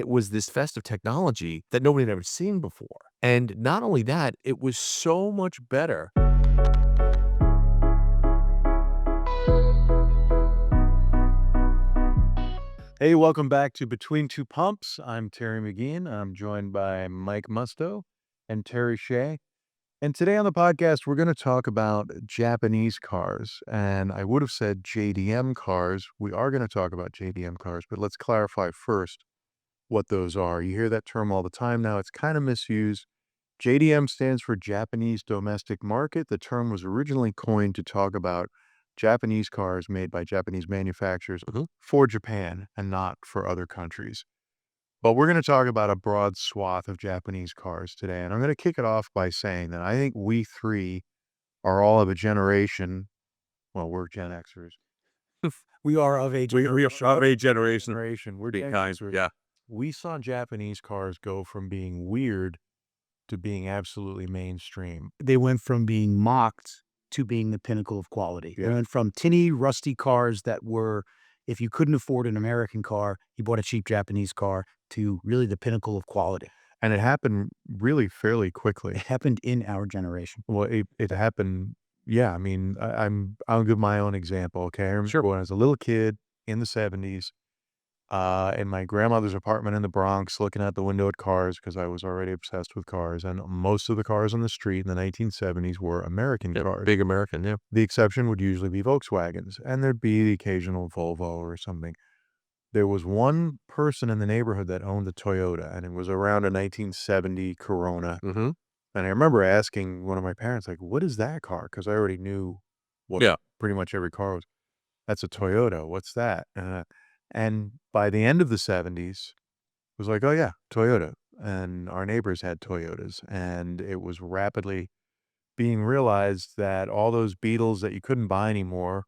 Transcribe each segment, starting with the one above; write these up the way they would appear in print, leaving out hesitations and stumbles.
it was this festive technology that nobody had ever seen before. And not only that, it was so much better. Hey, welcome back to Between Two Pumps. I'm Terry McGean. I'm joined by Mike Musto and Terry Shea. And today on the podcast, we're going to talk about Japanese cars. And I would have said JDM cars. We are going to talk about JDM cars, but let's clarify first what those are. You hear that term all the time now. It's kind of misused. JDM stands for Japanese Domestic Market. The term was originally coined to talk about Japanese cars made by Japanese manufacturers for Japan and not for other countries. But we're going to talk about a broad swath of Japanese cars today. And I'm going to kick it off by saying that I think we three are all of a generation. Well, we're Gen Xers. We are of age. We are of a generation. We're Be Gen kind. Xers. Yeah. We saw Japanese cars go from being weird to being absolutely mainstream. They went from being mocked to being the pinnacle of quality. Yeah. They went from tinny, rusty cars that were, if you couldn't afford an American car, you bought a cheap Japanese car, to really the pinnacle of quality. And it happened really fairly quickly. It happened in our generation. Well, it happened. Yeah, I mean, I'll give my own example. Okay, I remember Sure. when I was a little kid in the 70s, in my grandmother's apartment in the Bronx, looking out the window at cars because I was already obsessed with cars. And most of the cars on the street in the 1970s were American cars. Big American, yeah. The exception would usually be Volkswagens, and there'd be the occasional Volvo or something. There was one person in the neighborhood that owned a Toyota, and it was around a 1970 Corona. Mm-hmm. And I remember asking one of my parents, like, what is that car? Because I already knew what pretty much every car was. That's a Toyota. What's that? And by the end of the 70s, it was like, oh, yeah, Toyota. And our neighbors had Toyotas. And it was rapidly being realized that all those Beetles that you couldn't buy anymore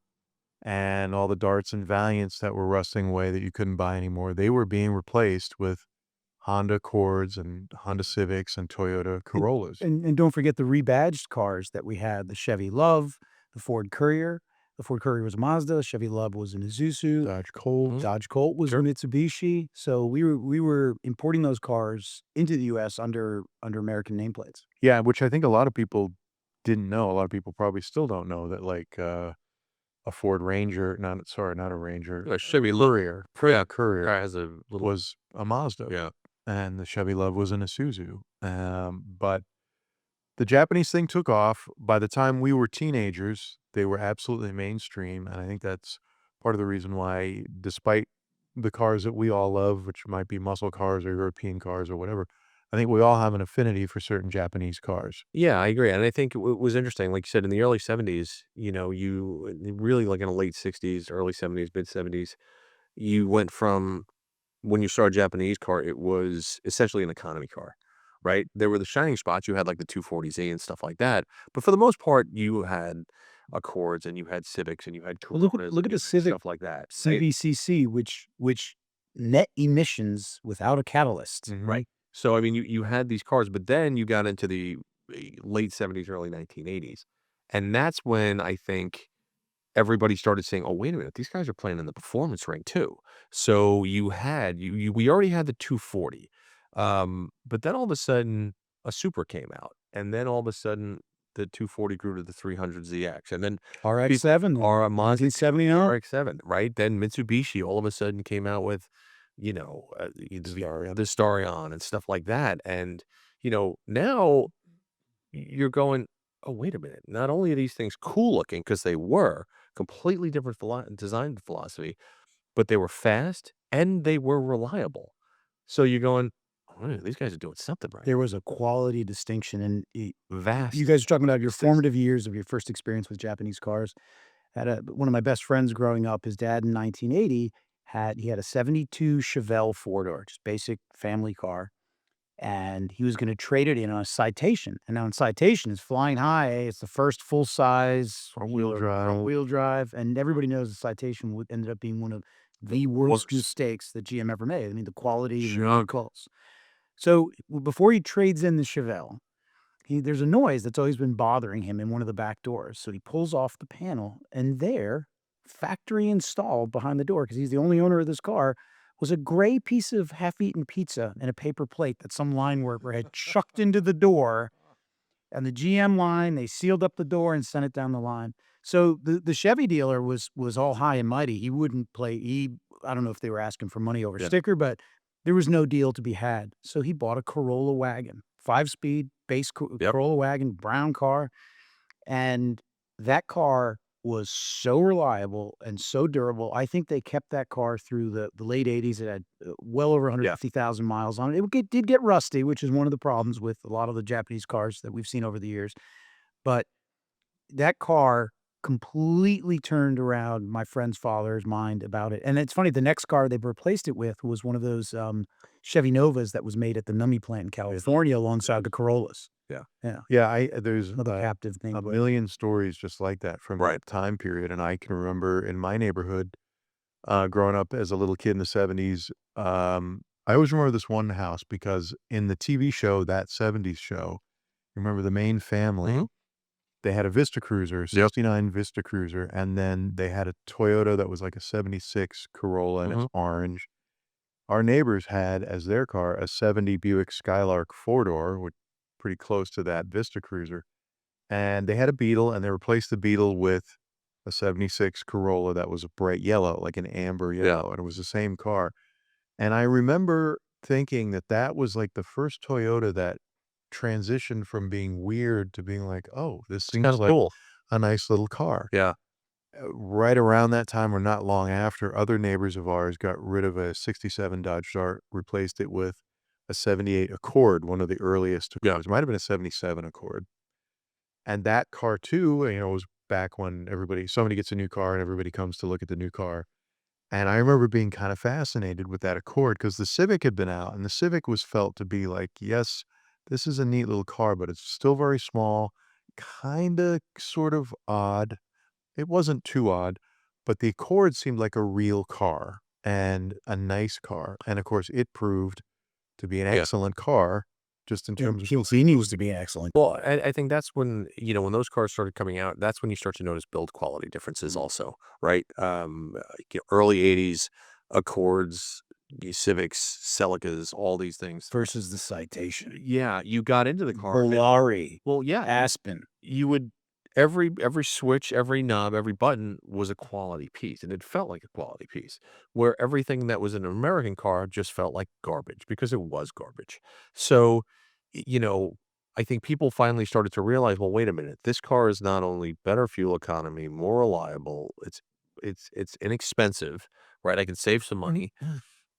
and all the Darts and Valiants that were rusting away that you couldn't buy anymore, they were being replaced with Honda Accords and Honda Civics and Toyota Corollas. And don't forget the rebadged cars that we had, the Chevy Love, the Ford Courier. The Ford Courier was a Mazda, Chevy Love was an Isuzu, Dodge Colt. Dodge Colt was a Mitsubishi. So we were importing those cars into the U.S. under American nameplates. Yeah, which I think a lot of people didn't know. A lot of people probably still don't know that, like, a Ford Ranger, not a Ranger, A Chevy Courier. Courier has a little, was a Mazda. yeah. And the Chevy Love was an Isuzu. But the Japanese thing took off. By the time we were teenagers, they were absolutely mainstream. And I think that's part of the reason why, despite the cars that we all love, which might be muscle cars or European cars or whatever, I think we all have an affinity for certain Japanese cars. Yeah, I agree. And I think it was interesting, like you said, in the early 70s, you really, like in the late 60s, early 70s, mid 70s, you went from, when you saw a Japanese car, it was essentially an economy car, right? There were the shining spots. You had like the 240Z and stuff like that. But for the most part, you had Accords and you had Civics and you had Well, Corollas look at and the Civic stuff like that. Right? CVCC, which net emissions without a catalyst, right? So, I mean, you had these cars, but then you got into the late 70s, early 1980s. And that's when I think everybody started saying, oh, wait a minute, these guys are playing in the performance ring too. So we already had the 240. But then all of a sudden a Supra came out. And then all of a sudden the 240 grew to the 300ZX. And then RX-7 or Mazda 1979. RX-7, right? Then Mitsubishi all of a sudden came out with, the Starion and stuff like that. And, now you're going, oh, wait a minute. Not only are these things cool looking, because they were completely different design philosophy, but they were fast and they were reliable. So you're going, oh, these guys are doing something right. There was a quality distinction, and Vast. you guys are talking about your formative years of your first experience with Japanese cars. One of my best friends growing up, his dad in 1980 had a 72 Chevelle four-door, just basic family car, and he was going to trade it in on a Citation. And now, in Citation is flying high. It's the first full-size front-wheel drive, and everybody knows the Citation ended up being one of the worst mistakes that GM ever made. I mean, the quality of the vehicles. So before he trades in the Chevelle, there's a noise that's always been bothering him in one of the back doors. So he pulls off the panel, and there, factory installed behind the door, because he's the only owner of this car, was a gray piece of half-eaten pizza in a paper plate that some line worker had chucked into the door. And the GM line, they sealed up the door and sent it down the line. So the Chevy dealer was all high and mighty. He wouldn't play. I don't know if they were asking for money over Yeah. sticker, but there was no deal to be had. So he bought a Corolla wagon, 5-speed base Yep. Corolla wagon, brown car, and that car was so reliable and so durable. I think they kept that car through the late 80s. It had well over 150,000 miles on it. Did get rusty, which is one of the problems with a lot of the Japanese cars that we've seen over the years. But that car completely turned around my friend's father's mind about it. And it's funny, the next car they replaced it with was one of those Chevy Novas that was made at the Nummi plant in California alongside the Corollas. Yeah. Yeah. Yeah, there's Another captive thing. a million stories just like that from Right. that time period, and I can remember in my neighborhood, growing up as a little kid in the '70s, I always remember this one house because in the TV show, That '70s Show, remember the main family, Mhm. they had a Vista Cruiser, Yep. '69 Vista Cruiser, and then they had a Toyota that was like a '76 Corolla, and it's orange. Our neighbors had as their car a '70 Buick Skylark four-door, which pretty close to that Vista Cruiser, and they had a Beetle, and they replaced the Beetle with a '76 Corolla that was a bright yellow, like an amber yellow, and it was the same car. And I remember thinking that that was like the first Toyota that transitioned from being weird to being like, "Oh, this It's kinda seems like cool. a nice little car." Yeah. Right around that time or not long after, other neighbors of ours got rid of a '67 Dodge Dart, replaced it with a '78 Accord, one of the earliest Yeah. Accords. It might have been a '77 Accord. And that car too, was back when somebody gets a new car and everybody comes to look at the new car. And I remember being kind of fascinated with that Accord because the Civic had been out and the Civic was felt to be like, yes, this is a neat little car, but it's still very small, kind of sort of odd. It wasn't too odd, but the Accord seemed like a real car and a nice car. And of course, it proved to be an Yeah. excellent car just in terms of He was to be excellent. Well, I think that's when, when those cars started coming out, that's when you start to notice build quality differences also, right? Early 80s Accords, Civics, Celicas, all these things. Versus the Citation. Yeah, you got into the car. Volare, Well, yeah, Aspen. you would every switch, every knob, every button was a quality piece, and it felt like a quality piece. Where everything that was in an American car just felt like garbage because it was garbage. So, I think people finally started to realize, well, wait a minute, this car is not only better fuel economy, more reliable, it's inexpensive, right? I can save some money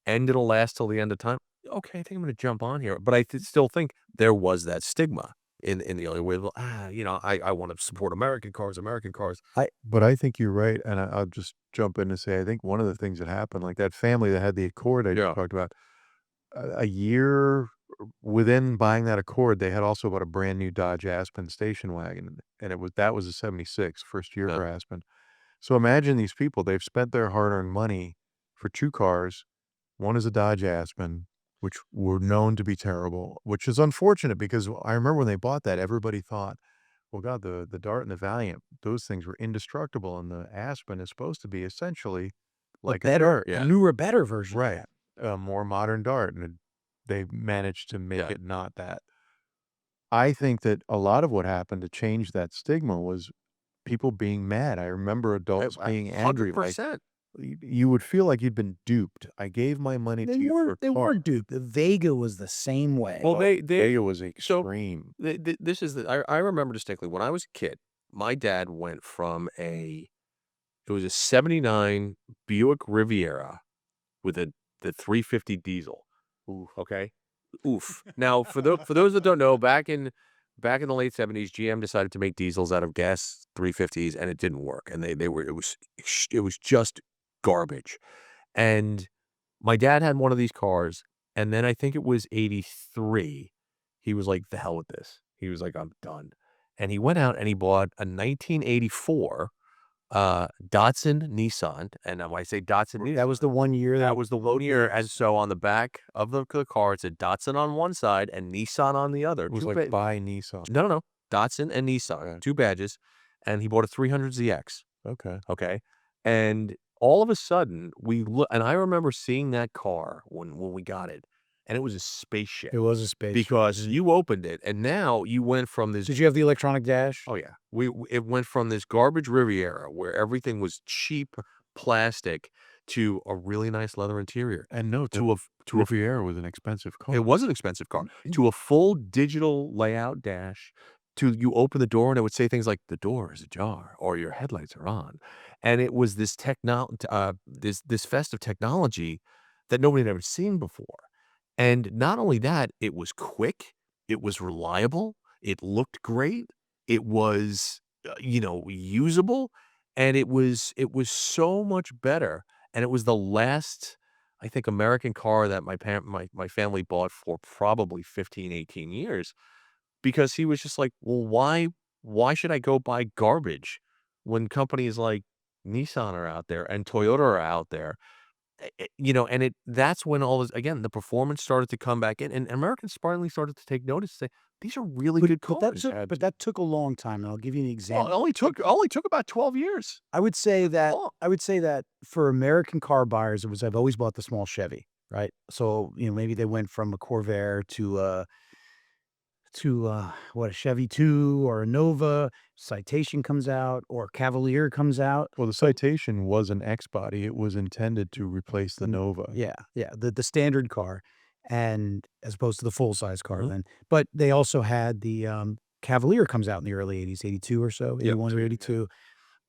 and it'll last till the end of time. Okay, I think I'm gonna jump on here. But still think there was that stigma in the early way. Well, I want to support American cars, American cars. But I think you're right, and I'll just jump in and say I think one of the things that happened, like that family that had the Accord I just Yeah. talked about, a year within buying that Accord, they had also bought a brand new Dodge Aspen station wagon, and that was a '76, first year Yeah. for Aspen. So imagine these people, they've spent their hard-earned money for 2 cars. One is a Dodge Aspen, which were known to be terrible, which is unfortunate because I remember when they bought that, everybody thought, well, God, the Dart and the Valiant, those things were indestructible, and the Aspen is supposed to be essentially like a better, Dart. a newer, better version. of Right. that. A more modern Dart, and they managed to make Yeah. it not that. I think that a lot of what happened to change that stigma was people being mad. I remember adults being angry, like, 100%. you would feel like you'd been duped. I gave my money to you for a They car. weren't duped. The Vega was the same way. Well, they Vega was extreme. this is I remember distinctly when I was a kid, my dad went from it was a '79 Buick Riviera with the 350 diesel. Ooh, okay. Oof. Now, for those that don't know, back in the late '70s, GM decided to make diesels out of gas 350s, and it didn't work. And it was just garbage. And my dad had one of these cars, and then I think it was '83. He was like, "The hell with this." He was like, "I'm done." And he went out and he bought a 1984 Datsun Nissan. And when I say Datsun Nissan, that was the 1 year that was the 1 year. And so on the back of the car, it said Datsun on one side and Nissan on the other. It was Two like buy Nissan. No. Datsun and Nissan, Okay. 2 badges. And he bought a 300ZX. Okay. Okay. And all of a sudden, we look, and I remember seeing that car when we got it, and it was a spaceship It was a spaceship. because you opened it, and now you went from this. Did you have the electronic dash? Oh, yeah. It went from this garbage Riviera where everything was cheap plastic to a really nice leather interior, And no, to a Riviera was an expensive car. it was an expensive car, to a full digital layout dash, to you open the door and it would say things like, "The door is ajar," or "Your headlights are on." And it was this festive technology that nobody had ever seen before. And not only that, it was quick, it was reliable, it looked great, it was, usable, and it was so much better, and it was the last, I think, American car that my family bought for probably 15, 18 years, because he was just like, "Well, why should I go buy garbage when companies like Nissan are out there and Toyota are out there?" And that's when all this, again, the performance started to come back in, and Americans finally started to take notice, say, "These are really good cars." But that took a long time, and I'll give you an Well, it example. only took about 12 years. I would say that Long. for American car buyers, I've always bought the small Chevy, right? So, maybe they went from a Corvair to what, a Chevy 2 or a Nova. Citation comes out, or Cavalier comes out. Well, the Citation was an X body. It was intended to replace the Nova. Yeah, yeah, the standard car, and as opposed to the full-size car Mhm. then. But they also had the, Cavalier comes out in the early '80s, '82 or so, Yep. 81 or '82.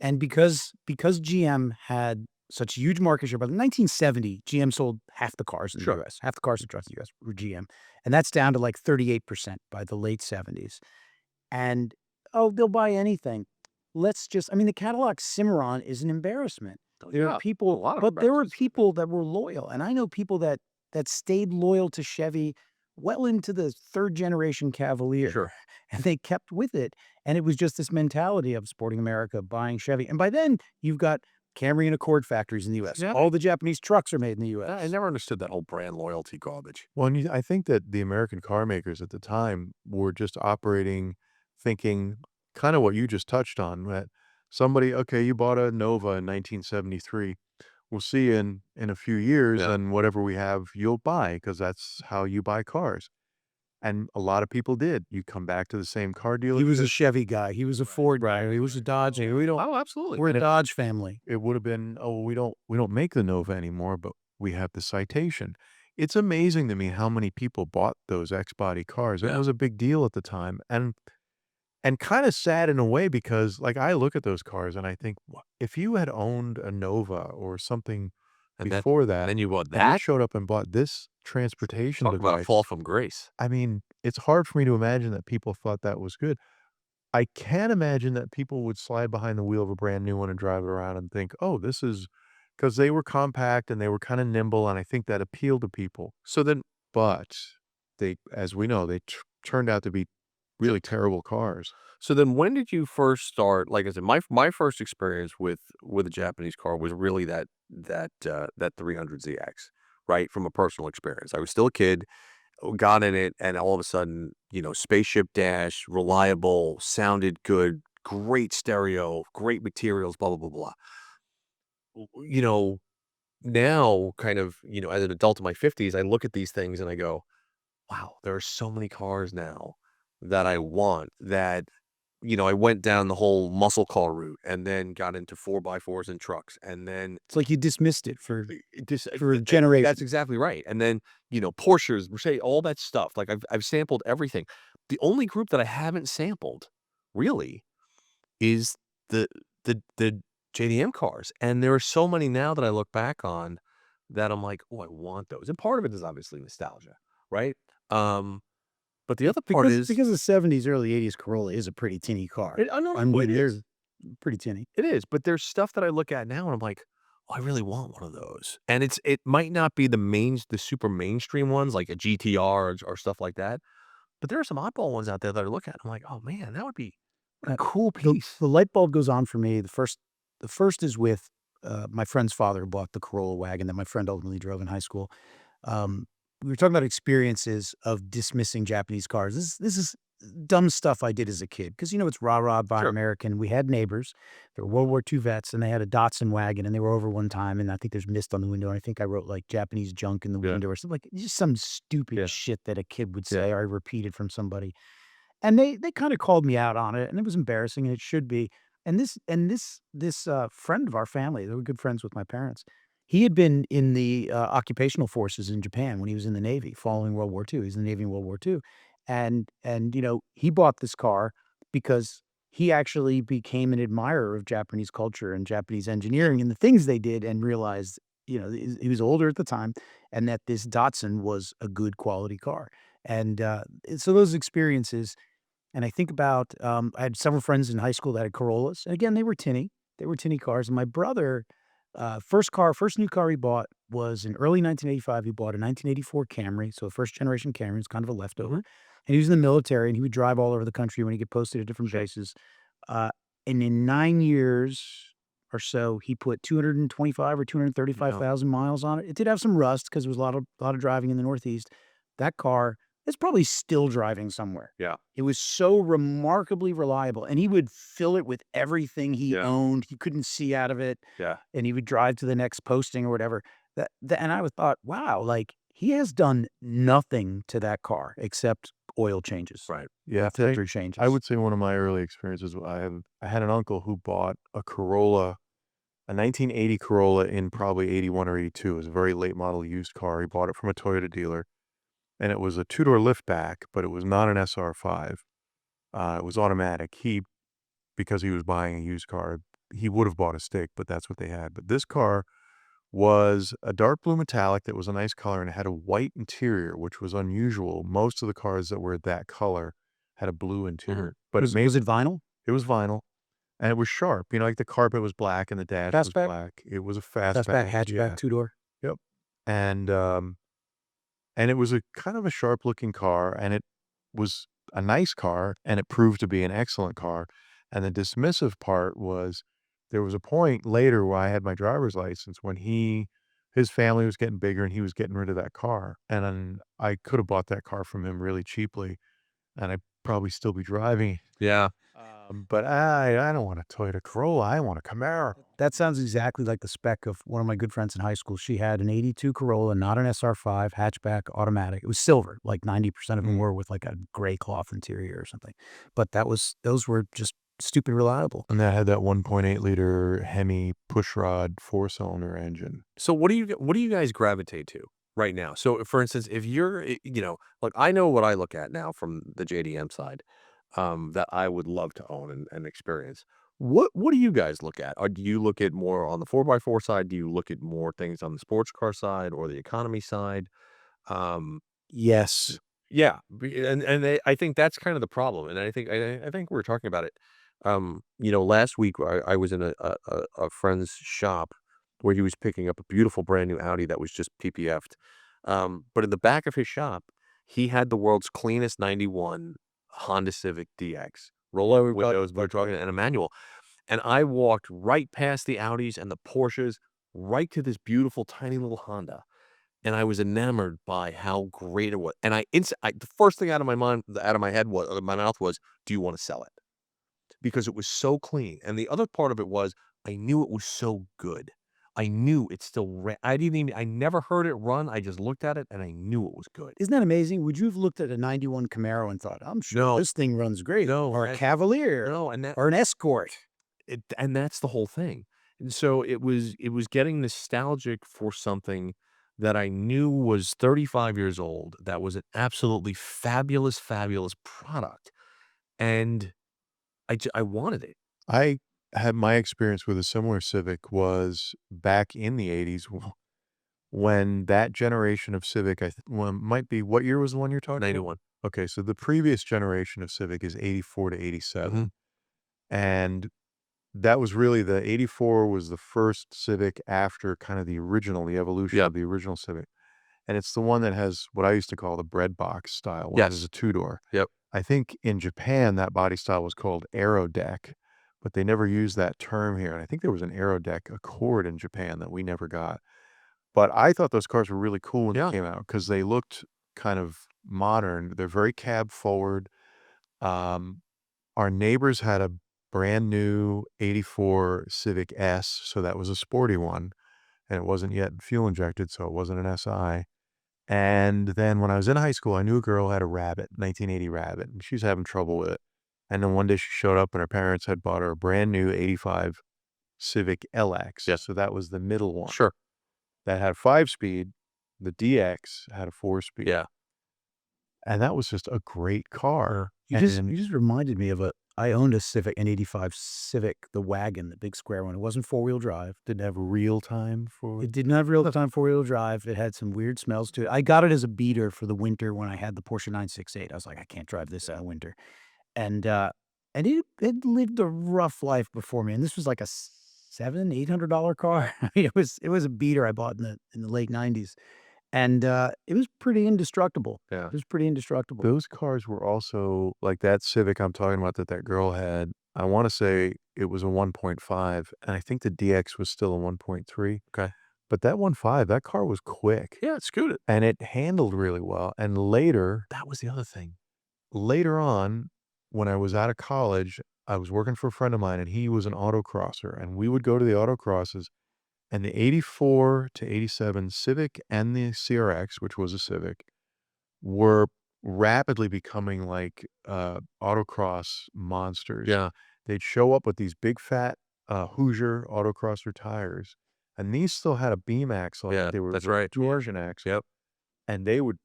And because GM had such huge market share, by the 1970, GM sold half the cars in the Sure. US. Half the cars that drive in the US were GM, and that's down to, like, 38% by the late '70s. And, "Oh, they'll buy anything." The Cadillac Cimarron is an embarrassment. There are Yeah, a people lot of but there were embarrassments. people that were loyal, and I know people that stayed loyal to Chevy well into the 3rd generation Cavalier, Sure. and they kept with it, and it was just this mentality of supporting America, buying Chevy, and by then, you've got Camry and Accord factories in the US. Yeah. All the Japanese trucks are made in the I US. never understood that whole brand loyalty garbage. Well, and I think that the American car makers at the time were just operating, thinking kind of what you just touched on, that somebody, okay, you bought a Nova in 1973. We'll see you in a few years, Yeah. and whatever we have, you'll buy because that's how you buy cars. And a lot of people did. You come back to the same car He was a dealership. Chevy guy, he was a Ford guy, he was a Dodge. Oh, absolutely. We're a And Dodge family. it would have been, oh, we don't make the Nova anymore, but we have the Citation. It's amazing to me how many people bought those X body cars. It Yeah. was a big deal at the time, and kind of sad in a way because, like, I look at those cars and I think, if you had owned a Nova or something And before that, then you bought and you that? showed up and bought this transportation Talk about a device, fall from grace. I mean, it's hard for me to imagine that people thought that was good. I can imagine that people would slide behind the wheel of a brand new one and drive it around and think, "Oh, this is," because they were compact and they were kinda nimble, and I think that appealed to people. So then But they, as we know, they turned out to be really terrible cars. So then when did you first start, like I said, my first experience with a Japanese car was really that 300ZX, right? From a personal experience. I was still a kid, got in it, and all of a sudden, spaceship dash, reliable, sounded good, great stereo, great materials, blah, blah, blah, blah. You know, now kind of, as an adult in my 50s, I look at these things and I go, wow, there are so many cars now that I want that, I went down the whole muscle car route and then got into 4x4s and trucks. And then It's like you dismissed it for this, generations. that's exactly right. And then, Porsches, Mercedes, all that stuff. Like I've sampled everything. The only group that I haven't sampled really is the the JDM cars. And there are so many now that I look back on that I'm like, oh, I want those. And part of it is obviously nostalgia, right? Um, but the other part is Because the '70s, early '80s Corolla is a pretty tinny car. I know I mean, it they're is. pretty tinny. It is, but there's stuff that I look at now and I'm like, "Oh, I really want one of those." And it might not be the super mainstream ones like a GTR or stuff like that, but there are some oddball ones out there that I look at, I'm like, "Oh, man, that would be what a Uh, cool the piece." the light bulb goes on for me. The first is with, my friend's father who bought the Corolla wagon that my friend ultimately drove in high school. We were talking about experiences of dismissing Japanese cars. This dumb stuff I did as a kid. Because, it's rah-rah, buy Sure. American. We had neighbors. They were World War II vets, and they had a Datsun wagon, and they were over one time, and I think there's mist on the window, and I think I wrote, like, Japanese junk in the Yeah. window or something, like, just some stupid Yeah. shit that a kid would Yeah. say or I repeated from somebody. And they kinda called me out on it, and it was embarrassing, and it should be. And this friend of our family, they were good friends with my parents. He had been in the, occupational forces in Japan when he was in the Navy following World War II. He was in the Navy in World War II. And, he bought this car because he actually became an admirer of Japanese culture and Japanese engineering and the things they did and realized, he was older at the time and that this Datsun was a good quality car. And so those experiences and I think about, I had several friends in high school that had Corollas, and again, they were tinny. They were tinny cars, and my brother, first new car he bought was in early 1985. He bought a 1984 Camry, so a first generation Camry. It's kind of a leftover, Mhm. and he was in the military, and he would drive all over the country when he get posted at different bases. Uh, and in 9 years or so, he put 225 or Yeah. 235,000 miles on it. It did have some rust because there was a lot of driving in the Northeast. That car is probably still driving somewhere. Yeah. It was so remarkably reliable, and he would fill it with everything he Yeah. owned. He couldn't see out of it, Yeah. and he would drive to the next posting or whatever. And I was thought, "Wow, like, he has done nothing to that car except oil changes Right. Yeah, and filter changes." I would say one of my early experiences, I had an uncle who bought a Corolla, a 1980 Corolla in probably 81 or 82. It was a very late model used car. He bought it from a Toyota dealer, and it was a two-door liftback, but it was not an SR5. It was automatic. Because he was buying a used car, he would have bought a stick, but that's what they had. But this car was a dark blue metallic that was a nice color, and it had a white interior, which was unusual. Most of the cars that were that color had a blue interior, but Was it vinyl? it was vinyl, and it was sharp. Like the carpet was black and the dash was Fastback? black. It was a Fastback, fastback, hatchback, yeah. two-door? Yep. And, and it was a kind of a sharp looking car, and it was a nice car, and it proved to be an excellent car. And the dismissive part was there was a point later where I had my driver's license when his family was getting bigger and he was getting rid of that car. And then I could have bought that car from him really cheaply, and I'd probably still be driving. Yeah. But I don't want a Toyota Corolla. I want a Camaro. That sounds exactly like the spec of one of my good friends in high school. She had an '82 Corolla, not an SR5, hatchback, automatic. It was silver, like 90% of them were with like a gray cloth interior or something. But those were just stupid reliable. And that had that 1.8-liter Hemi pushrod four-cylinder engine. So what do you guys gravitate to right now? So for instance, if you're, like I know what I look at now from the JDM side, that I would love to own and experience. What do you guys look at? Or do you look at more on the 4x4 side? Do you look at more things on the sports car side or the economy side? Um, Yes. yeah, I think that's kind of the problem, and I think we were talking about it. Last week I was in a friend's shop where he was picking up a beautiful brand new Audi that was just PPF'd. But in the back of his shop, he had the world's cleanest '91 Honda Civic DX. Roll over windows, we're talking, and a manual. And I walked right past the Audis and the Porsches, right to this beautiful tiny little Honda. And I was enamored by how great it was. And the first thing out of my head was, my mouth was, "Do you wanna sell it?" Because it was so clean. And the other part of it was, I knew it was so good. I knew it still ran. I never heard it run. I just looked at it and I knew it was good. Isn't that amazing? Would you have looked at a '91 Camaro and thought, "I'm sure No, this thing runs great," no, or a Cavalier, no, and or an Escort? that's the whole thing. And so it was getting nostalgic for something that I knew was 35 years old, that was an absolutely fabulous, fabulous product. And I wanted it. I had my experience with a similar Civic was back in the '80s when that generation of Civic, well, might be, what year was the one you're talking about? 91. Okay, so the previous generation of Civic is 84 to 87. Mhm. And that was really the 84 was the first Civic after kind of the evolution Yep. of the original Civic. And it's the one that has what I used to call the bread box style, which is Yes. a two-door. Yep. I think in Japan, that body style was called Aero Deck, but they never used that term here. And I think there was an Aero Deck Accord in Japan that we never got. But I thought those cars were really cool when Yeah. they came out because they looked kind of modern. They're very cab forward. Um, our neighbors had a brand new 84 Civic S, so that was a sporty one, and it wasn't yet fuel injected, so it wasn't an SI. And then when I was in high school, I knew a girl who had a Rabbit, 1980 Rabbit, and she was having trouble with it. And then one day she showed up and her parents had bought her a brand new 85 Civic LX. Yeah. So that was the middle one. Sure. That had 5-speed. The DX had a 4-speed. Yeah. And that was just a great car. You just reminded me of I owned a Civic, an 85 Civic, the wagon, the big square one. It wasn't four-wheel drive. Didn't have real time for It didn't have real-time four-wheel drive. It had some weird smells to it. I got it as a beater for the winter when I had the Porsche 968. I was like, "I can't drive this in the winter." And, it lived a rough life before me, and this was like a $700-800 car. I mean, it was a beater I bought in the late '90s, and, it was pretty indestructible. Yeah. It was pretty indestructible. Those cars were also like that Civic I'm talking about that girl had. I want to say it was a 1.5, and I think the DX was still a 1.3. Okay. But that 1.5, that car was quick. Yeah, it scooted. And it handled really well. And later, That was the other thing. later on, when I was out of college, I was working for a friend of mine, and he was an autocrosser, and we would go to the autocrosses, and the 84 to 87 Civic and the CRX, which was a Civic, were rapidly becoming like autocross monsters. Yeah. They'd show up with these big fat Hoosier autocrosser tires, and these still had a beam axle. Yeah, They were that's right. torsion axle. Yep. And they would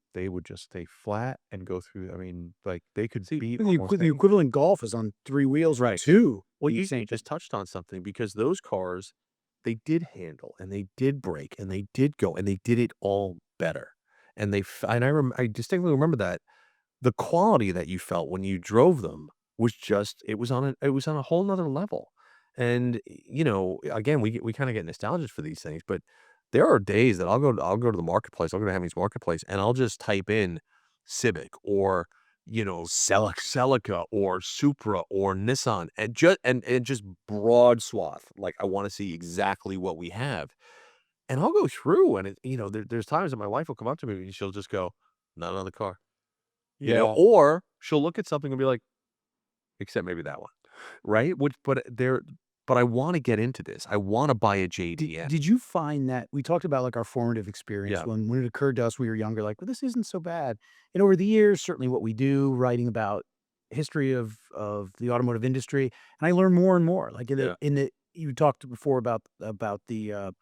just stay flat and go through. I mean, like they could See, beat The almost the any. equivalent Golf is on 3 wheels, Right. too. Well, you Insane. just touched on something because those cars, they did handle and they did brake and they did go and they did it all better. And I distinctly remember that the quality that you felt when you drove them was just it was on a whole nother level. And again, we kind of get nostalgic for these things, but there are days that I'll go to the marketplace, I'll go to Hemmings Marketplace, and I'll just type in Civic or Celica or Supra or Nissan and just broad swath. Like I want to see exactly what we have. And I'll go through and there's times that my wife will come up to me and she'll just go, not another car. Or she'll look at something and be like, except maybe that one. Right? But I want to get into this. I want to buy a JDM. Did you find that we talked about, like, our formative experience Yeah. when it occurred to us, we were younger, like, "Well, this isn't so bad." And over the years, certainly what we do, writing about history of the automotive industry, and I learn more and more. Like, Yeah. you talked before about the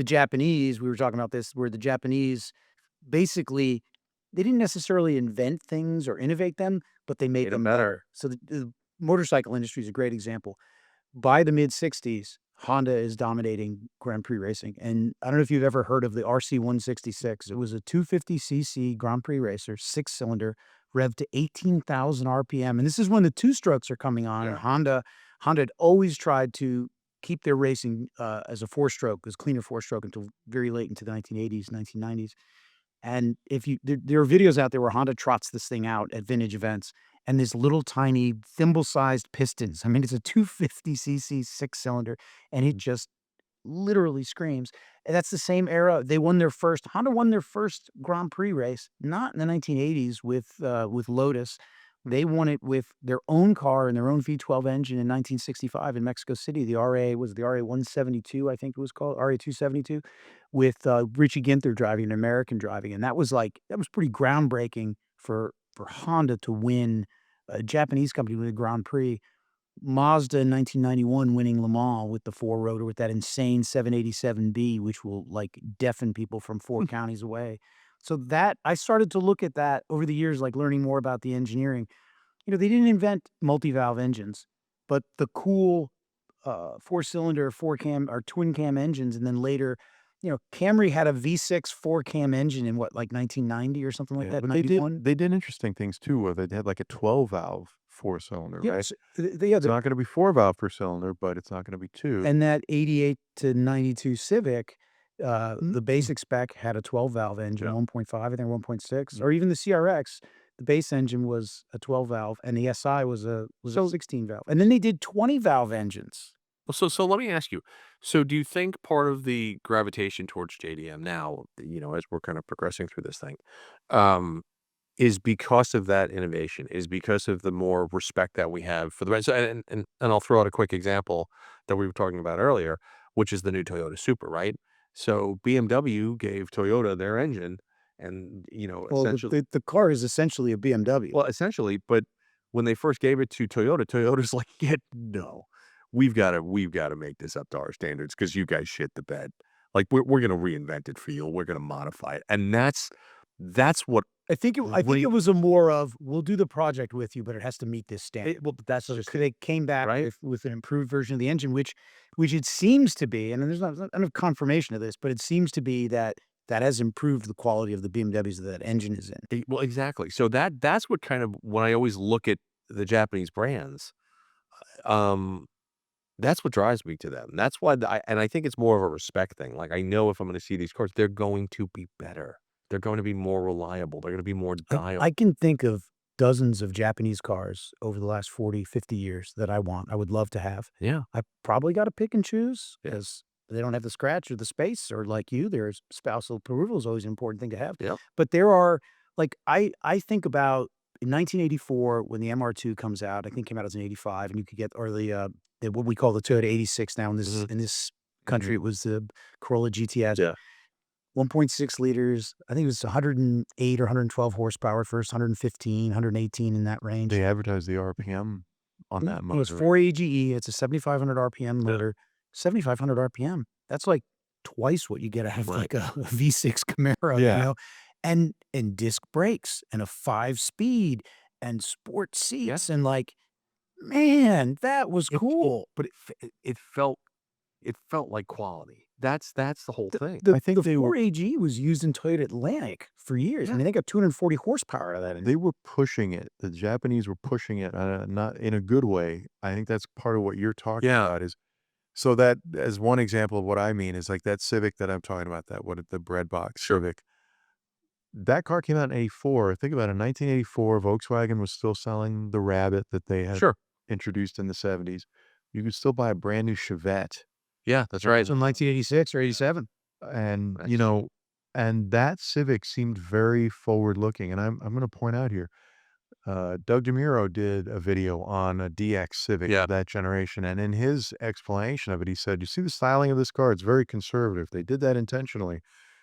Japanese. We were talking about this, where the Japanese basically, they didn't necessarily invent things or innovate them, but they made Made 'em them better. better. So the motorcycle industry is a great example. By the mid-60s, Honda is dominating Grand Prix racing, and I don't know if you've ever heard of the RC166. It was a 250cc Grand Prix racer, six-cylinder, revved to 18,000 RPM, and this is when the two-strokes are coming on, and Yeah. Honda had always tried to keep their racing, as a four-stroke, as cleaner four-stroke until very late into the 1980s, 1990s. And if you there are videos out there where Honda trots this thing out at vintage events, and this little tiny thimble-sized pistons. I mean, it's a 250cc six-cylinder, and it just literally screams. And that's the same era. Honda won their first Grand Prix race, not in the 1980s with Lotus. They won it with their own car and their own V12 engine in 1965 in Mexico City. The RA 172, I think it was called, RA 272, with Richie Ginther driving, an American driving. And that was pretty groundbreaking for Honda to win, a Japanese company with a Grand Prix. Mazda in 1991 winning Le Mans with the four-rotor with that insane 787B, which will, like, deafen people from 4 counties away. So that I started to look at that over the years, like, learning more about the engineering. They didn't invent multi-valve engines, but the cool, four-cylinder, four-cam or twin-cam engines, and then later, Camry had a V6 four-cam engine in what, like, 1990 or something like Yeah, that, but 91? they did interesting things too, where they had like a 12-valve four-cylinder, right? Yes, yeah, It's not going to be 4-valve per cylinder, but it's not going to be 2. and that 88 to 92 Civic, Mm. the basic spec had a 12-valve engine, Yeah. 1.5, I think 1.6, Mm. or even the CRX, the base engine was a 12-valve, and the SI was a So 16-valve. And then they did 20-valve engines. so let me ask you. So do you think part of the gravitation towards JDM now, as we're kind of progressing through this thing, um, is because of that innovation, is because of the more respect that we have for the brand. So, and I'll throw out a quick example that we were talking about earlier, which is the new Toyota Supra, right? So BMW gave Toyota their engine, and Well, essentially, the car is essentially a BMW. but when they first gave it to Toyota, Toyota's like, yeah, no, we've got to make this up to our standards because you guys shit the bed. Like we're gonna reinvent it for you. We're gonna modify it, and that's what I think it was a more of, "We'll do the project with you, but it has to meet this standard." well, that's So just they came back right. with an improved version of the engine, which it seems to be, and there's not enough confirmation of this, but it seems to be that that has improved the quality of the BMWs that engine is in. Well, exactly. So that's what kind of when I always look at the Japanese brands, um, that's what drives me to them. That's why I think it's more of a respect thing. Like I know if I'm going to see these cars, they're going to be better. They're going to be more reliable. They're going to be more I can think of dozens of Japanese cars over the last 40, 50 years that I would love to have. Yeah. I probably gotta pick and choose Yeah. because they don't have the scratch or the space, or like you, there's spousal approval is always an important thing to have. Yep. But there are like, I think about in 1984 when the MR2 comes out, I think it came out as an 85, and you could get or the what we call the Toyota 86 now in Mhm. this country, it was the Corolla GTS. Yeah. 1.6 liters. I think it was 108 or 112 horsepower at first, 115, 118 in that range. They advertise the RPM on that It was motor. 4 AGE. It's a 7,500 RPM motor. 7,500 RPM. That's like twice what you get out of Right. like a V6 Camaro, Yeah. and disc brakes and a 5-speed and sport Yeah. seats and like, man, that was cool. But it felt like quality. That's the whole thing. The I think the they were 4AG was used in Toyota Atlantic for years. I Yeah. mean, they got 240 horsepower out of that engine. they were pushing it. The Japanese were pushing it, not in a good way. I think that's part of what you're talking Yeah. about is so that as one example of what I mean is like that Civic that I'm talking about, the bread box Sure. Civic. That car came out in '84. Think about it, in 1984, Volkswagen was still selling the Rabbit that they had Sure. introduced in the '70s. You could still buy a brand new Chevette. Yeah, that's right. So in 1986 or 87. And, That's and that Civic seemed very forward looking. And I'm gonna point out here, Doug DeMuro did a video on a DX Civic Yeah. of that generation, and in his explanation of it, he said, "You see the styling of this car? It's very conservative. They did that intentionally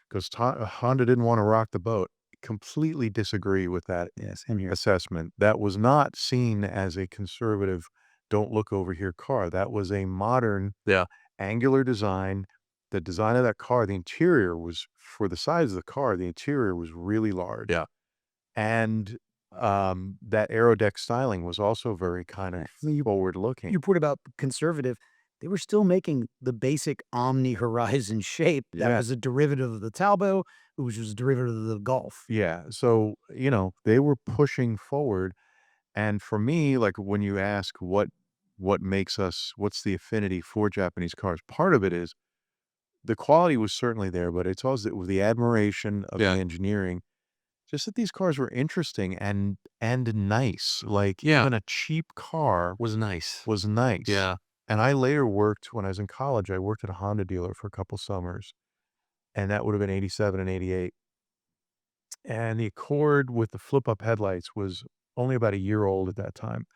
because Honda didn't want to rock the boat." Completely disagree with that Yes, same here. assessment. That was not seen as a conservative, don't look over here car. That was a modern, Yeah. angular design. The design of that car, the interior was for the size of the car, the interior was really large. Yeah. And that aero deck styling was also very kind of So you forward looking. you put about conservative, they were still making the basic Omni Horizon shape that Yeah. was a derivative of the Talbot, which was a derivative of the Golf. Yeah. So, they were pushing forward. And for me, like when you ask what makes us, what's the affinity for Japanese cars? Part of it is the quality was certainly there, but it's also the admiration of Yeah. the engineering. Just that these cars were interesting and nice. Like Yeah. even a cheap car Was nice. was nice. Yeah. And I later worked when I was in college, I worked at a Honda dealer for a couple summers, and that would have been 87 and 88. And the Accord with the flip-up headlights was only about a year old at that time.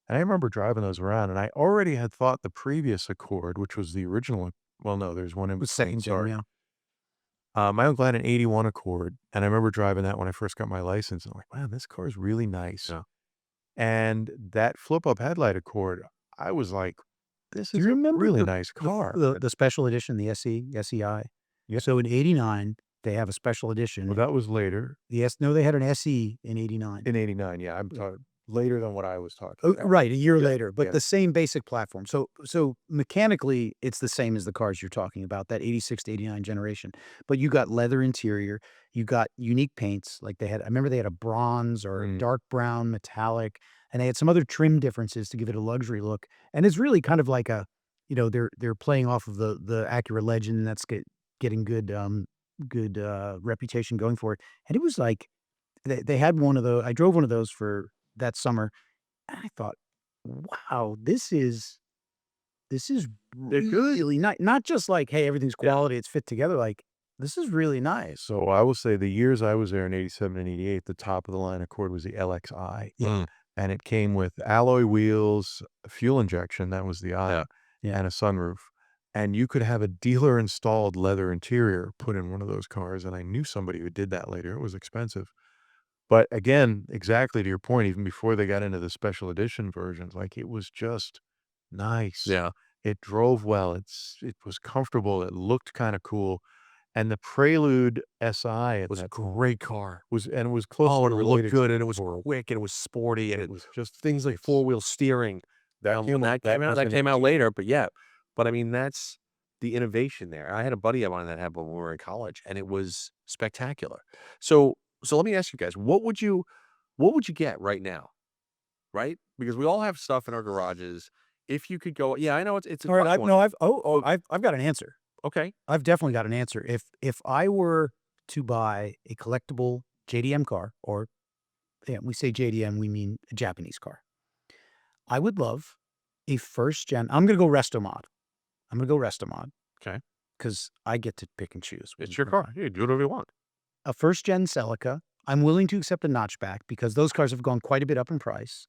And I remember driving those around, and I already had thought the previous Accord, which was the original, well, no, there's one in It was between, second gen, sorry. yeah. My uncle had an '81 Accord, and I remember driving that when I first got my license. And I'm like, wow, this car is really nice. Yeah. And that flip-up headlight Accord, I was like, this Do is you a remember really the nice the car. the special edition, the SEI? Yeah. So in '89, they have a special edition. Well, that was later No, they had an SE in '89. in '89. Yeah, I'm talking later than what I was talking Oh, about. right, a year Yeah, later, but yeah. the same basic platform. So mechanically, it's the same as the cars you're talking about, that '86 to '89 generation. But you got leather interior, you got unique paints, like I remember they had a bronze or a Mm. dark brown metallic, and they had some other trim differences to give it a luxury look. And it's really kind of like they're playing off of the Acura Legend that's getting good reputation going for it. And it was like they had one of those. I drove one of those for that summer, and I thought, "Wow, this is They're good. really not just like, hey, everything's Yeah. quality, it's fit together." Like, This is really nice. So I will say the years I was there in 87 and 88, the top of the line Accord was the LXI. Mm. And it came with alloy wheels, fuel injection, that was the I, Yeah. Yeah. and a sunroof. And you could have a dealer installed leather interior put in one of those cars. And I knew somebody who did that later. It was expensive. But again, exactly to your point, even before they got into the special edition versions, like it was just nice. Yeah. It drove well. It was comfortable. It looked kind of cool. And the Prelude SI It at was a that great car. was and it was Oh, closely and it looked related good, to and it was Toro. quick, and it was sporty, and It it was just things like it's four-wheel steering. that When that came out, was that in came out 80. later, but yeah. But I mean, that's the innovation there. I had a buddy of mine that had one when we were in college, and it was spectacular. So let me ask you guys, what would you get right now, right? Because we all have stuff in our garages. If you could go, yeah, I know it's a All right, tough I've one. no, I've oh, oh, But I've got an answer. okay, I've definitely got an answer. If I were to buy a collectible JDM car, or yeah, we say JDM, we mean a Japanese car. I would love a first gen. I'm gonna go resto mod. I'm gonna go resto mod okay, because I get to pick and choose. it's your car. You do whatever you want. A first gen Celica. I'm willing to accept a notchback because those cars have gone quite a bit up in price.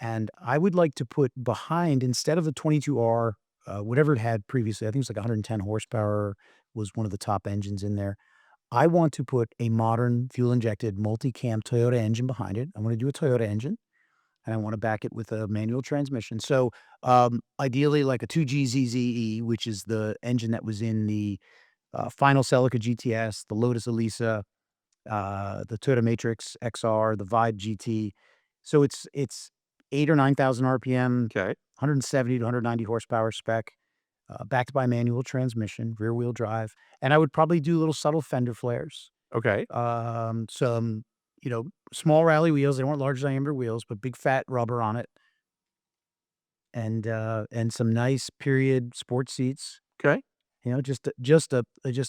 And I would like to put behind, instead of the 22R, whatever it had previously, I think it was like 110 horsepower was one of the top engines in there. I want to put a modern fuel injected multi-cam Toyota engine behind it. I want to do a Toyota engine, and I want to back it with a manual transmission. So ideally like a 2GZZE, which is the engine that was in the final Celica GTS, the Lotus Elisa, the Toyota Matrix XR, the Vibe GT. So it's 8 or 9,000 RPM, Okay, 170 to 190 horsepower spec, backed by manual transmission, rear wheel drive, and I would probably do little subtle fender flares. okay, Some small rally wheels. They weren't large diameter wheels, but big fat rubber on it, and some nice period sports seats. okay. Just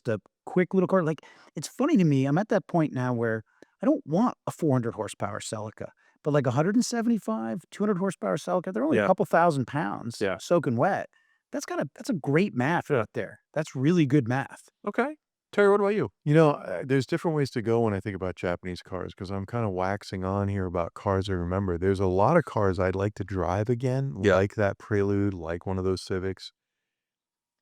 a quick little car. Like, it's funny to me, I'm at that point now where I don't want a 400 horsepower Celica, but like 175, 200 horsepower Celica, they're only a Yeah, couple thousand pounds yeah, soaking wet. That's a great math yeah. right there. That's really good math. Okay, Terry, what about you? There's different ways to go when I think about Japanese cars because I'm kind of waxing on here about cars I remember. There's a lot of cars I'd like to drive again, Yeah, like that Prelude, like one of those Civics.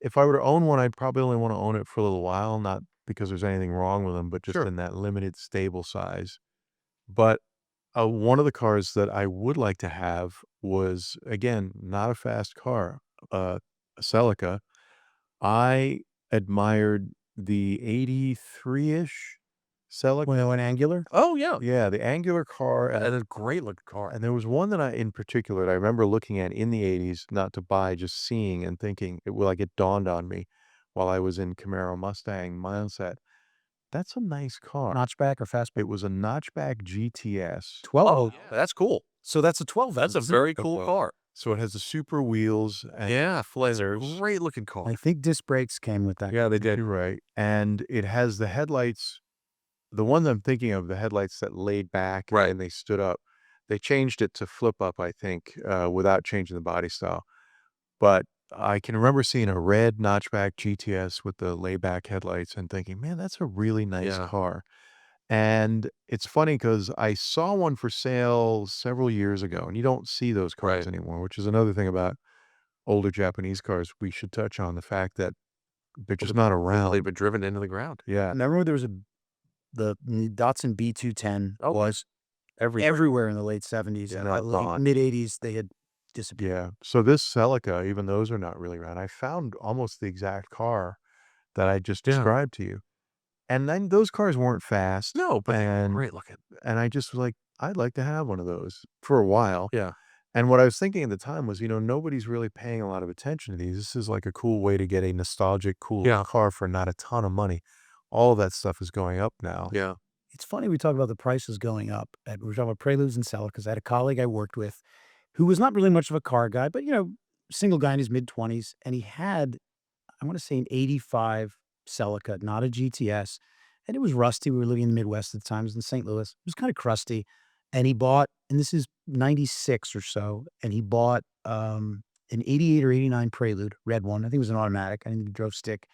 If I were to own one, I'd probably only want to own it for a little while, not because there's anything wrong with them, but just sure. in that limited stable size. But one of the cars that I would like to have was, again, not a fast car, a Celica. I admired the 83-ish Celica. Well, an angular. Oh yeah, Yeah, the angular car, and a great looking car. and there was one that in particular that I remember looking at in the '80s, not to buy, just seeing and thinking, it dawned on me while I was in Camaro Mustang mindset. That's a nice car. Notchback or fastback? It was a notchback GTS. 12. Oh, that's cool. So that's a 12. That's a isn't it? very cool car. So it has the super wheels and Yeah, flares. great looking car. I think disc brakes came with that. Yeah, they did. You're right. And it has the headlights. The one that I'm thinking of, the headlights that laid back Right. and they stood up. They changed it to flip up, I think, without changing the body style. But I can remember seeing a red notchback GTS with the layback headlights and thinking, man, that's a really nice Yeah. car. And it's funny because I saw one for sale several years ago, and you don't see those cars Right. anymore, which is another thing about older Japanese cars we should touch on, the fact that they're just not They've around. been driven into the ground. Yeah. Remember there was the Datsun B210 Oh, was everywhere in the late 70s, Yeah, and not gone. mid 80s they had disappeared. Yeah. So this Celica, even those are not really around. I found almost the exact car that I just Yeah. described to you. And then those cars weren't fast. No, but they're and great looking. and I just was like, I'd like to have one of those for a while. Yeah. And what I was thinking at the time was, nobody's really paying a lot of attention to these. This is like a cool way to get a nostalgic, cool Yeah. car for not a ton of money. All of that stuff is going up now. Yeah. It's funny we talk about the prices going up. We're talking about Preludes and Celicas. I had a colleague I worked with who was not really much of a car guy, but single guy in his mid-20s, and he had, I want to say, an 85 Celica, not a GTS, and it was rusty. We were living in the Midwest at the time. It was in St. Louis. It was kind of crusty, and he bought, and this is 96 or so, and he bought an 88 or 89 Prelude, red one. I think it was an automatic. I think he drove stick.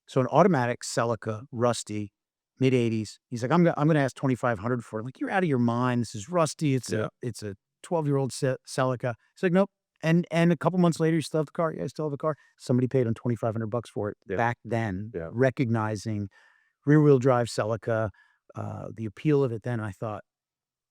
So an automatic Celica, rusty, mid 80s. He's like, I'm gonna ask 2,500 for it. I'm like, you're out of your mind. This is rusty. Yeah. It's a 12-year-old Celica. He's like, nope. And a couple months later, you still have the car. Yeah, I still have the car. Somebody paid him $2,500 for it Yeah. back then, Yeah. recognizing rear wheel drive Celica, the appeal of it. Then I thought,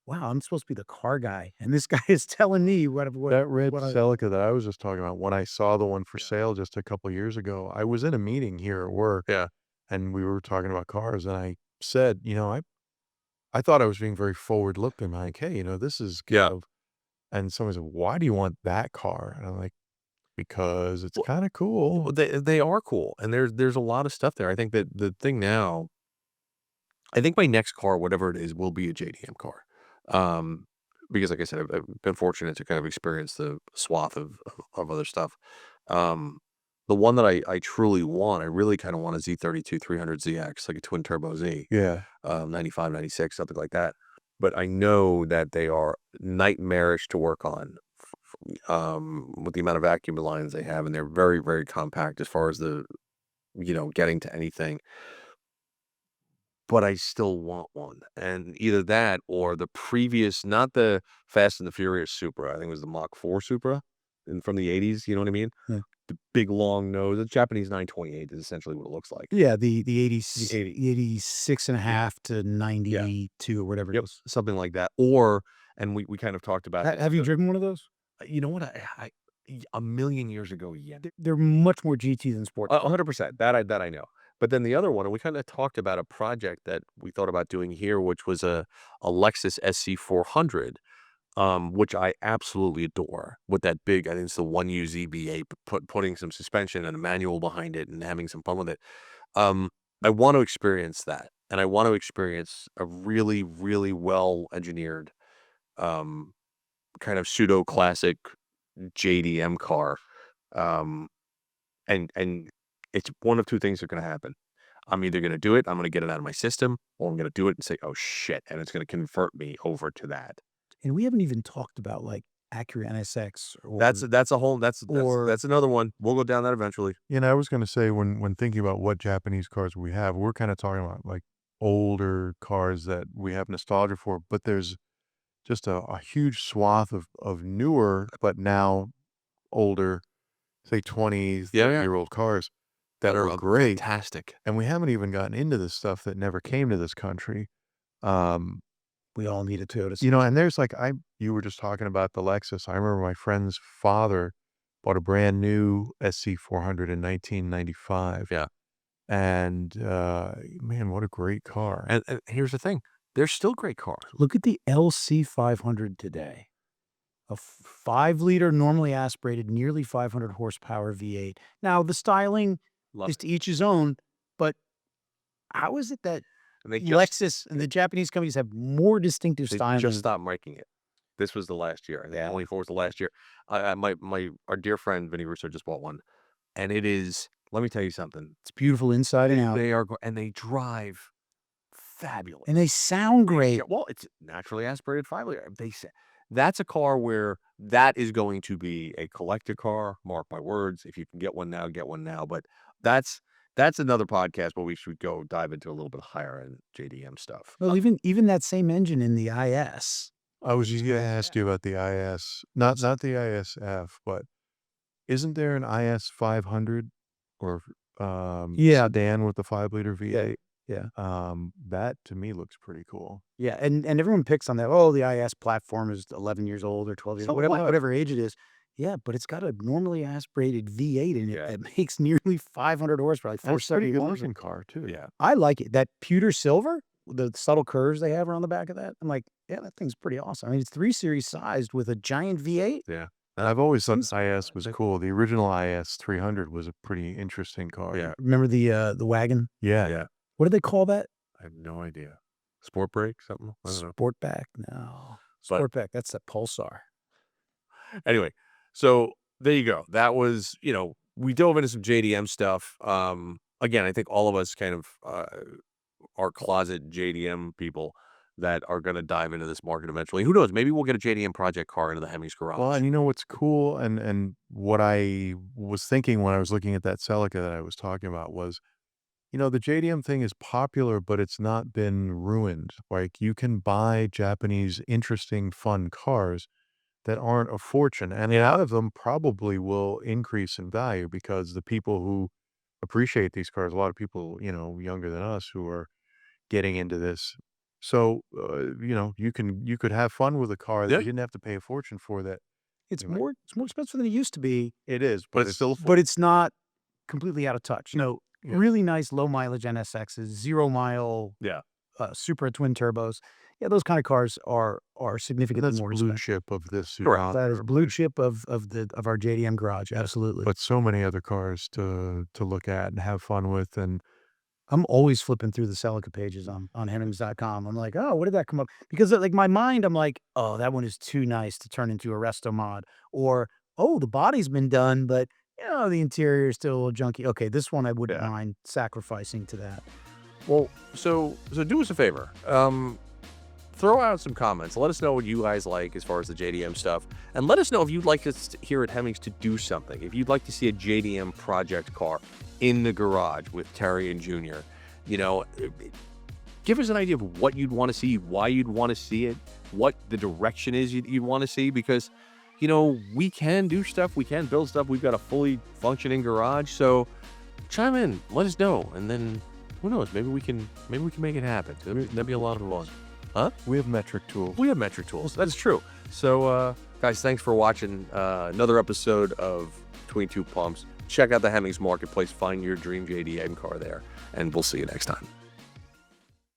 wow, I'm supposed to be the car guy, and this guy is telling me That red what I Celica that I was just talking about, when I saw the one for Yeah. sale just a couple years ago, I was in a meeting here at work Yeah. and we were talking about cars, and I said, I thought I was being very forward looking, like, hey, this is kind Yeah. of, and someone said, why do you want that car? And I'm like, because it's Well, kind of cool. they are cool, and there's a lot of stuff there. I think that the thing now, I think my next car, whatever it is, will be a JDM car. Um, because like I said, I've been fortunate to kind of experience the swath of other stuff. Um, the one that I truly want, I really kind of want a Z32 300ZX, like a twin turbo Z, Yeah. 95, 96, something like that. But I know that they are nightmarish to work on, with the amount of vacuum lines they have, and they're very, very compact as far as getting to anything. But I still want one, and either that or the previous, not the Fast and the Furious Supra, I think it was the Mach 4 Supra from the '80s, you know what I mean? Yeah. The big long nose, the Japanese 928 is essentially what it looks like. Yeah, the The 80s, 80. 86 and a Yeah. half to Yeah. 92 or whatever it Yep, was. something like that, and we kind of talked about this, Have you driven one of those? you know what, a million years ago, yeah. They're much more GT than sports car. 100%, that I know. But then the other one, and we kinda talked about a project that we thought about doing here, which was a Lexus SC400, which I absolutely adore, with that big, I think it's the 1U ZB8, putting some suspension and a manual behind it and having some fun with it. Um, I want to experience that, and I want to experience a really, really well-engineered, um, kind of pseudo classic JDM car. Um, and it's one of two things are gonna happen. I'm either gonna do it, I'm gonna get it out of my system, or I'm gonna do it and say, "Oh, shit," and it's gonna convert me over to that. And we haven't even talked about, like, Acura NSX That's a whole or that's another one. We'll go down that eventually. I was going to say, when thinking about what Japanese cars we have, we're kind of talking about like older cars that we have nostalgia for, but there's just a huge swath of newer, but now older, say 20, Yeah, yeah. 30-year-old cars That that are, are great. fantastic. And we haven't even gotten into the stuff that never came to this country. Um, we all need a Toyota. and there's like, you were just talking about the Lexus. I remember my friend's father bought a brand new SC400 in 1995. Yeah. And, man, what a great car. And here's the thing, they're still great cars. Look at the LC 500 today. A 5-liter, normally aspirated, nearly 500 horsepower V8. Now, the styling Love is it. to each his own, but how is it that And they Lexus and the Japanese companies have more distinctive They styling? just stopped making it. This was the last year. I think Yeah. 24 was the last year. Our dear friend Vinny Russo just bought one, and it is. Let me tell you something. It's beautiful inside and out, They are, and they drive fabulous. and they sound great. Yeah, well, it's naturally aspirated 5-liter. They say that's a car where that is going to be a collector car. Mark my words. If you can get one now, get one now. But that's another podcast where we should go dive into a little bit higher end JDM stuff. Well, even that same engine in the IS. I was just going to ask you about the IS, not the ISF, but isn't there an IS 500 or Yeah. sedan with the 5-liter V8? Yeah. That to me looks pretty cool. Yeah, and everyone picks on that. Oh, the IS platform is 11 years old or 12 years So old, what? whatever age it is. Yeah, but it's got a normally aspirated V8 in it Yeah. that makes nearly 500 horsepower, like That's a pretty good 471. looking car too. Yeah. I like it. That pewter silver, the subtle curves they have around the back of that. I'm like, yeah, that thing's pretty awesome. I mean, it's 3 Series sized with a giant V8. Yeah. I've always thought Seems- IS was cool. The original IS 300 was a pretty interesting car. Yeah. Remember the wagon? Yeah. Yeah. What do they call that? I have no idea. Sport brake, something? I don't know. Sportback? No. But- Sportback. That's the Pulsar. Anyway, so there you go. That was, we dove into some JDM stuff. Again, I think all of us kind of are closet JDM people that are going to dive into this market eventually. Who knows? Maybe we'll get a JDM project car into the Hemmings Garage. Well, and you know what's cool, and what I was thinking when I was looking at that Celica that I was talking about was the JDM thing is popular, but it's not been ruined. Like, you can buy Japanese interesting, fun cars that aren't a fortune, and a lot of them probably will increase in value because the people who appreciate these cars, a lot of people, younger than us who are getting into this. So, you could have fun with a car that Yeah. you didn't have to pay a fortune for that. It's you might- more expensive than it used to be, It is, but it's still but it's not completely out of touch. Yeah. Really nice low mileage NSXs, 0 mile Yeah. Supra twin turbos. Yeah, those kind of cars are significantly that's more blue expensive. chip of this. Correct. That is blue chip of our JDM garage. Absolutely. But so many other cars to look at and have fun with, and I'm always flipping through the Celica pages on Hemmings.com. I'm like, oh, what did that come up? Because like my mind, I'm like, oh, that one is too nice to turn into a resto mod. Or, oh, the body's been done, but the interior is still a little junky. Okay, this one I wouldn't Yeah. mind sacrificing to that. Well, so do us a favor. Throw out some comments. Let us know what you guys like as far as the JDM stuff. And let us know if you'd like us here at Hemmings to do something. If you'd like to see a JDM project car in the garage with Terry and Junior, give us an idea of what you'd want to see, why you'd want to see it, what the direction is you'd want to see, because, we can do stuff, we can build stuff. We've got a fully functioning garage. So chime in, let us know. And then who knows, maybe we can make it happen. That'd be a lot of fun. Huh? we have metric tools. We have metric tools. That's true. So, guys, thanks for watching another episode of Between Two Pumps. Check out the Hemmings Marketplace. Find your dream JDM car there. And we'll see you next time.